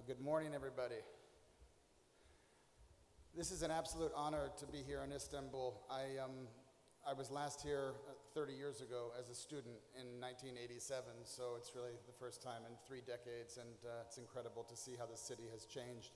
Good morning, everybody. This is an absolute honor to be here in Istanbul. I was last here 30 years ago as a student in 1987, so it's really the first time in 3 decades, and it's incredible to see how the city has changed.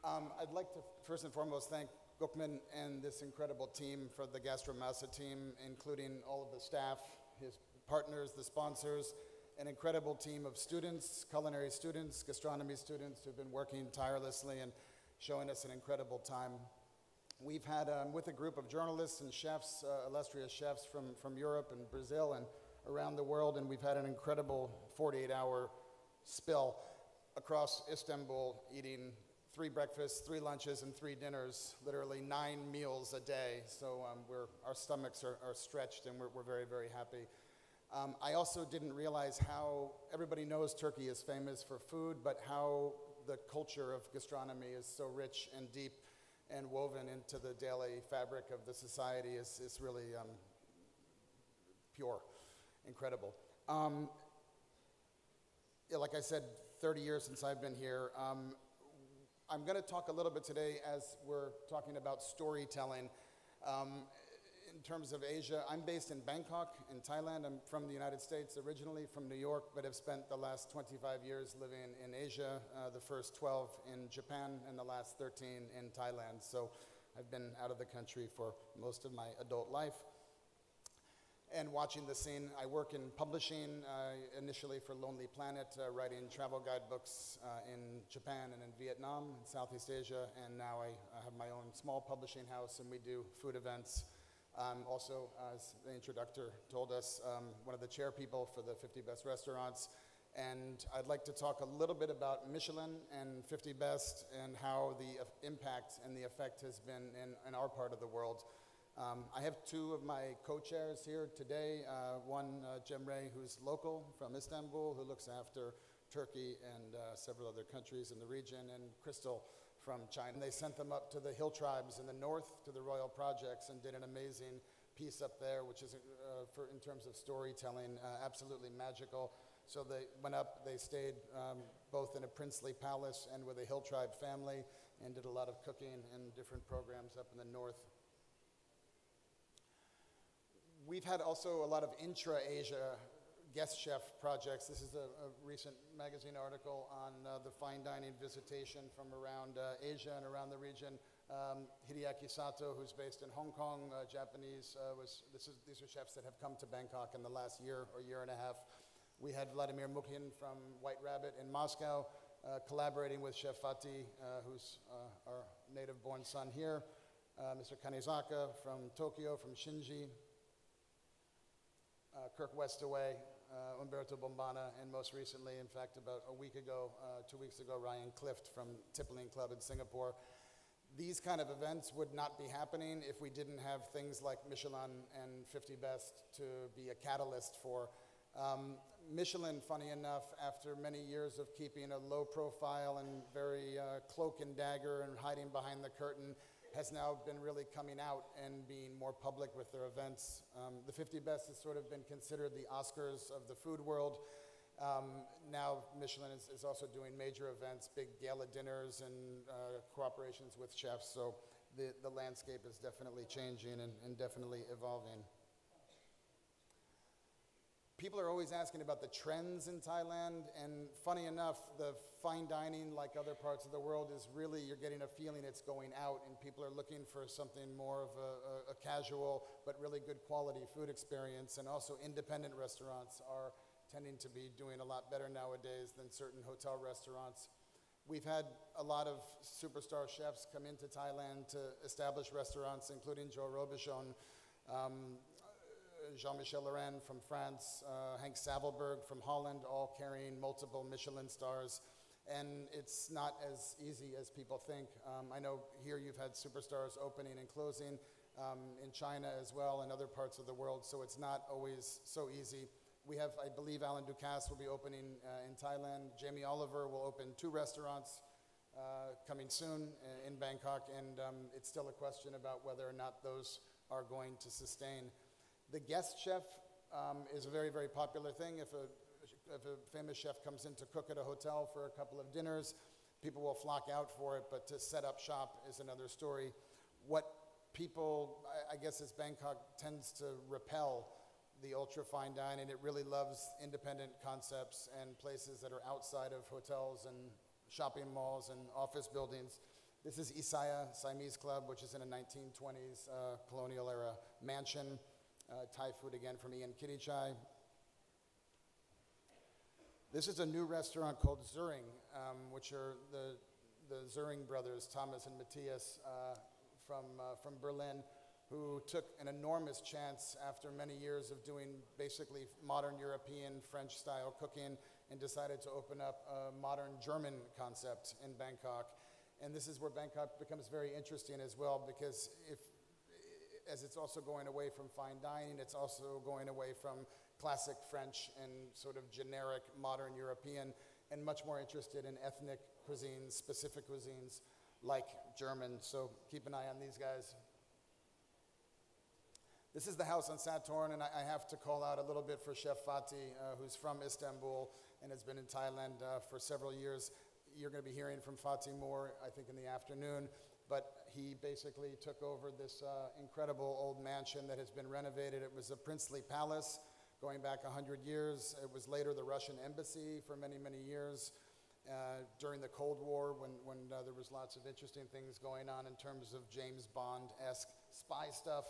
I'd like to first and foremost thank Gokmen and this incredible team for the GASTROMASA team, including all of the staff, his partners, the sponsors, an incredible team of students, culinary students, gastronomy students who've been working tirelessly and showing us an incredible time. We've had, with a group of journalists and chefs, illustrious chefs from Europe and Brazil and around the world, and we've had an incredible 48-hour spill across Istanbul, eating 3 breakfasts, 3 lunches, and 3 dinners, literally 9 meals a day. So our stomachs are stretched, and we're very, very happy. I also didn't realize how everybody knows Turkey is famous for food, but how the culture of gastronomy is so rich and deep and woven into the daily fabric of the society is really pure, incredible. Like I said, 30 years since I've been here. I'm going to talk a little bit today as we're talking about storytelling. In terms of Asia, I'm based in Bangkok, in Thailand. I'm from the United States, originally from New York, but have spent the last 25 years living in Asia, the first 12 in Japan, and the last 13 in Thailand. So I've been out of the country for most of my adult life. And watching the scene, I work in publishing, initially for Lonely Planet, writing travel guidebooks in Japan and in Vietnam, in Southeast Asia, and now I have my own small publishing house, and we do food events. Also, as the introductor told us, one of the chair people for the 50 Best Restaurants. And I'd like to talk a little bit about Michelin and 50 Best and how the impact and the effect has been in our part of the world. I have 2 of my co-chairs here today. One, Cemre, who's local from Istanbul, who looks after Turkey and several other countries in the region, and Crystal from China. They sent them up to the hill tribes in the north, to the royal projects, and did an amazing piece up there, which is, in terms of storytelling, absolutely magical. So they went up, they stayed both in a princely palace and with a hill tribe family, and did a lot of cooking and different programs up in the north. We've had also a lot of intra-Asia guest chef projects. This is a recent magazine article on the fine dining visitation from around Asia and around the region. Hideaki Sato, who's based in Hong Kong, Japanese, these are chefs that have come to Bangkok in the last year or year and a half. We had Vladimir Mukhin from White Rabbit in Moscow, collaborating with Chef Fatih, who's our native-born son here, Mr. Kanezaka from Tokyo, from Shinji, Kirk Westaway, Umberto Bombana, and most recently, in fact, about a week ago, 2 weeks ago, Ryan Clift from Tippling Club in Singapore. These kind of events would not be happening if we didn't have things like Michelin and 50 Best to be a catalyst for. Michelin, funny enough, after many years of keeping a low profile and very cloak and dagger and hiding behind the curtain, has now been really coming out and being more public with their events. The 50 Best has sort of been considered the Oscars of the food world. Now Michelin is also doing major events, big gala dinners and cooperations with chefs. So the landscape is definitely changing and definitely evolving. People are always asking about the trends in Thailand, and funny enough, the fine dining, like other parts of the world, is really, you're getting a feeling it's going out, and people are looking for something more of a casual, but really good quality food experience, and also independent restaurants are tending to be doing a lot better nowadays than certain hotel restaurants. We've had a lot of superstar chefs come into Thailand to establish restaurants, including Joe Robuchon, Jean-Michel Lorraine from France, Henk Savelberg from Holland, all carrying multiple Michelin stars. And it's not as easy as people think. I know here you've had superstars opening and closing in China as well and other parts of the world, so it's not always so easy. We have, I believe, Alan Ducasse will be opening in Thailand. Jamie Oliver will open 2 restaurants coming soon in Bangkok, and it's still a question about whether or not those are going to sustain. The guest chef is a very, very popular thing. If a if a famous chef comes in to cook at a hotel for a couple of dinners, people will flock out for it, but to set up shop is another story. What people, I guess as Bangkok tends to repel the ultra fine dining, it really loves independent concepts and places that are outside of hotels and shopping malls and office buildings. This is Isaya Siamese Club, which is in a 1920s colonial era mansion. Thai food again from Ian Kirichai. This is a new restaurant called Zuring, which are the Zuring brothers, Thomas and Matthias, from Berlin, who took an enormous chance after many years of doing basically modern European French-style cooking and decided to open up a modern German concept in Bangkok. And this is where Bangkok becomes very interesting as well, because as it's also going away from fine dining, it's also going away from classic French and sort of generic modern European, and much more interested in ethnic cuisines, specific cuisines like German. So keep an eye on these guys. This is the house on Saturn, and I have to call out a little bit for Chef Fatih, who's from Istanbul and has been in Thailand for several years. You're going to be hearing from Fatih more, I think, in the afternoon. But he basically took over this incredible old mansion that has been renovated. It was a princely palace going back 100 years. It was later the Russian embassy for many, many years. During the Cold War, when there was lots of interesting things going on in terms of James Bond-esque spy stuff.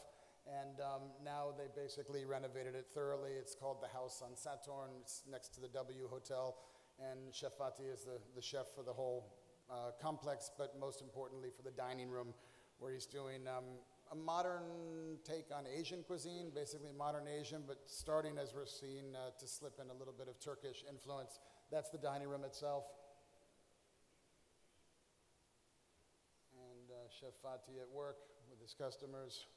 And now they basically renovated it thoroughly. It's called the House on Saturn. It's next to the W Hotel. And Chef Fatih is the chef for the whole complex, but most importantly for the dining room, where he's doing a modern take on Asian cuisine, basically modern Asian, but starting, as we're seeing, to slip in a little bit of Turkish influence. That's the dining room itself. And Chef Fatih at work with his customers.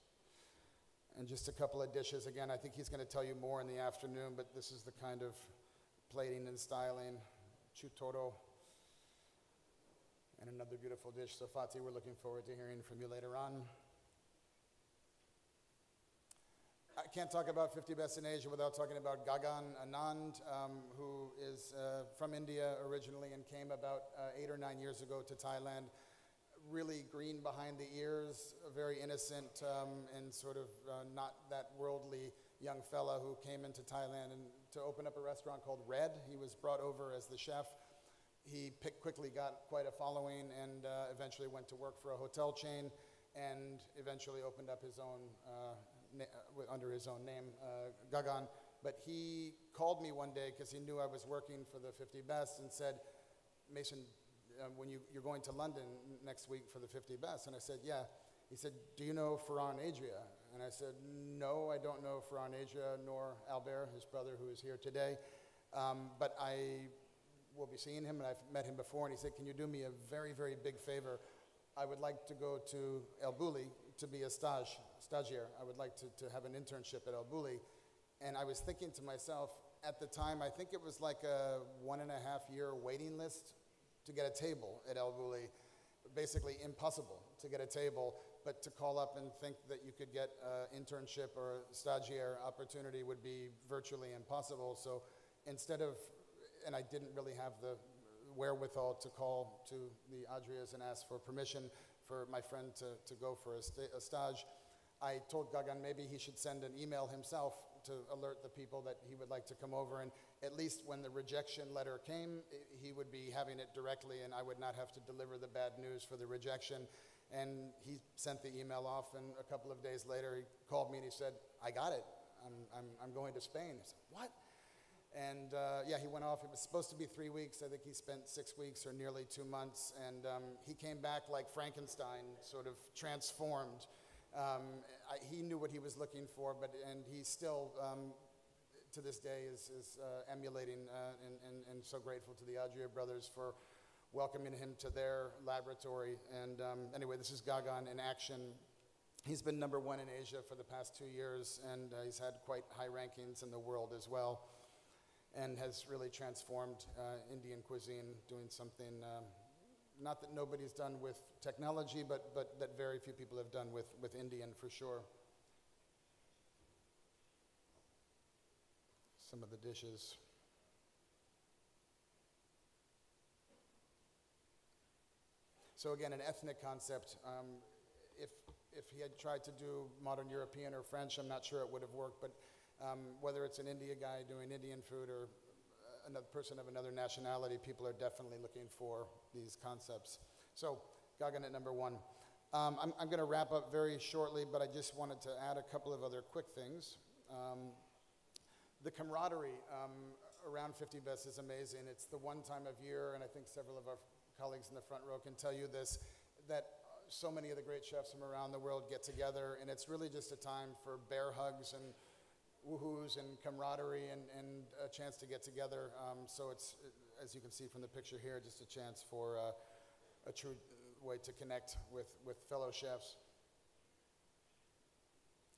And just a couple of dishes. Again, I think he's going to tell you more in the afternoon, but this is the kind of plating and styling. Chutoro. And another beautiful dish. So Fatih, we're looking forward to hearing from you later on. I can't talk about 50 Best in Asia without talking about Gagan Anand, who is from India originally and came about 8 or 9 years ago to Thailand. Really green behind the ears, very innocent and sort of not that worldly young fella who came into Thailand and to open up a restaurant called Red. He was brought over as the chef. He quickly got quite a following and eventually went to work for a hotel chain and eventually opened up his own, under his own name, Gagan. But he called me one day because he knew I was working for the 50 Best and said, Mason, when you're going to London next week for the 50 Best? And I said, yeah. He said, do you know Ferran Adria? And I said, no, I don't know Ferran Adria, nor Albert, his brother, who is here today. But I will be seeing him, and I've met him before, and he said, can you do me a very, very big favor? I would like to go to El Bulli to be a stagiaire. I would like to have an internship at El Bulli. And I was thinking to myself, at the time, I think it was like a 1.5-year waiting list to get a table at El Bulli. Basically impossible to get a table, but to call up and think that you could get an internship or a stagiaire opportunity would be virtually impossible. So instead of, and I didn't really have the wherewithal to call to the Adrias and ask for permission for my friend to go for a stage, I told Gagan maybe he should send an email himself to alert the people that he would like to come over, and at least when the rejection letter came, he would be having it directly and I would not have to deliver the bad news for the rejection. And he sent the email off, and a couple of days later he called me and he said, I got it, I'm going to Spain. I said, what? And yeah, he went off. It was supposed to be 3 weeks. I think he spent 6 weeks or nearly 2 months, and he came back like Frankenstein, sort of transformed. He knew what he was looking for, and he still, to this day, is emulating and so grateful to the Adria brothers for welcoming him to their laboratory. And anyway, this is Gagan in action. He's been #1 in Asia for the past 2 years, and he's had quite high rankings in the world as well, and has really transformed Indian cuisine, doing something not that nobody's done with technology, but that very few people have done with Indian for sure. Some of the dishes. So again, an ethnic concept. If he had tried to do modern European or French, I'm not sure it would have worked, but whether it's an India guy doing Indian food or another person of another nationality, people are definitely looking for these concepts. So, Gaganet number 1. I'm going to wrap up very shortly, but I just wanted to add a couple of other quick things. The camaraderie around 50 Best is amazing. It's the one time of year, and I think several of our colleagues in the front row can tell you this, that so many of the great chefs from around the world get together, and it's really just a time for bear hugs and woohoos and camaraderie and a chance to get together. So it's, as you can see from the picture here, just a chance for a true way to connect with fellow chefs.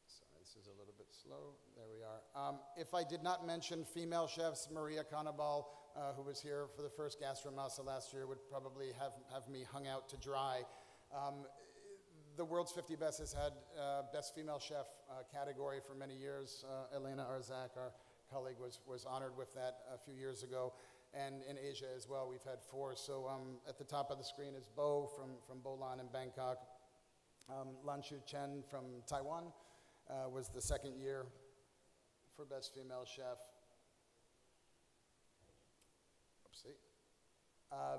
Sorry, this is a little bit slow. There we are. If I did not mention female chefs, Maria Cannibal, who was here for the first GASTROMASA last year, would probably have me hung out to dry. The World's 50 Best has had Best Female Chef category for many years. Elena Arzak, our colleague, was honored with that a few years ago. And in Asia as well, we've had 4. So at the top of the screen is Bo from Bolan in Bangkok. Lan Shu Chen from Taiwan was the second year for Best Female Chef. Oopsie.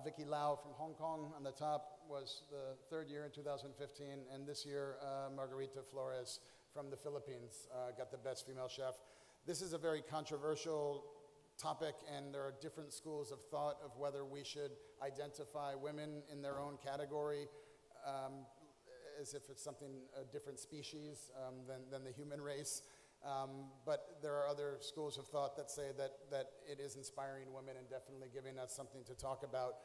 Vicky Lau from Hong Kong on the top was the third year in 2015, and this year Margarita Flores from the Philippines got the Best Female Chef. This is a very controversial topic, and there are different schools of thought of whether we should identify women in their own category as if it's something, a different species than the human race. But there are other schools of thought that say that it is inspiring women and definitely giving us something to talk about,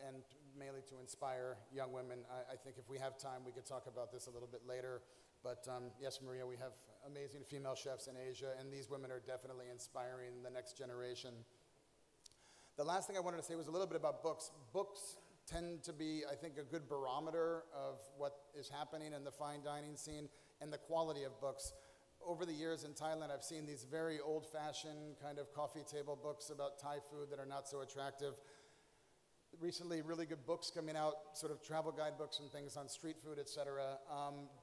and mainly to inspire young women. I think if we have time, we could talk about this a little bit later. But yes, Maria, we have amazing female chefs in Asia, and these women are definitely inspiring the next generation. The last thing I wanted to say was a little bit about books. Books tend to be, I think, a good barometer of what is happening in the fine dining scene and the quality of books. Over the years in Thailand, I've seen these very old-fashioned kind of coffee table books about Thai food that are not so attractive. Recently, really good books coming out, sort of travel guidebooks and things on street food, etc.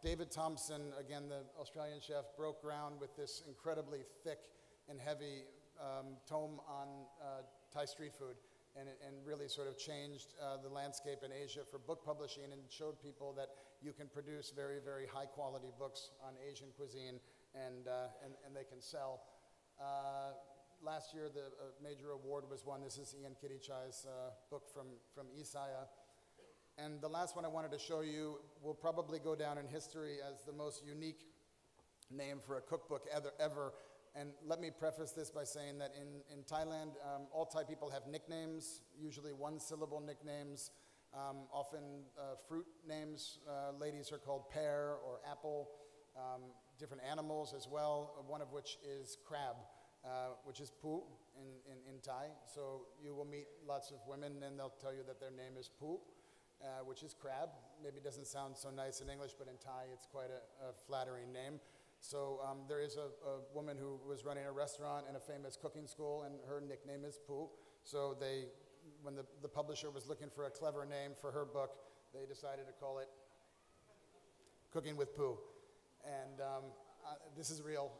David Thompson, again, the Australian chef, broke ground with this incredibly thick and heavy tome on Thai street food, and really sort of changed the landscape in Asia for book publishing, and showed people that you can produce very, very high-quality books on Asian cuisine, and they can sell. Last year, the major award was won. This is Ian Kirichai's book from Isaiah. And the last one I wanted to show you will probably go down in history as the most unique name for a cookbook ever. And let me preface this by saying that in Thailand, all Thai people have nicknames, usually one-syllable nicknames, often fruit names. Ladies are called pear or apple, different animals as well, one of which is crab. Which is Pu in Thai. So you will meet lots of women and they'll tell you that their name is Pu, which is crab. Maybe doesn't sound so nice in English, but in Thai it's quite a flattering name. So there is a woman who was running a restaurant and a famous cooking school, and her nickname is Pu. So when the publisher was looking for a clever name for her book, they decided to call it Cooking with Pu. And this is real,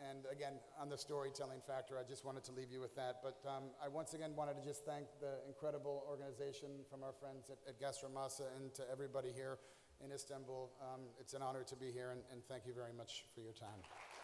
and again, on the storytelling factor, I just wanted to leave you with that. But I once again wanted to just thank the incredible organization from our friends at GASTROMASA, and to everybody here in Istanbul. It's an honor to be here, and thank you very much for your time.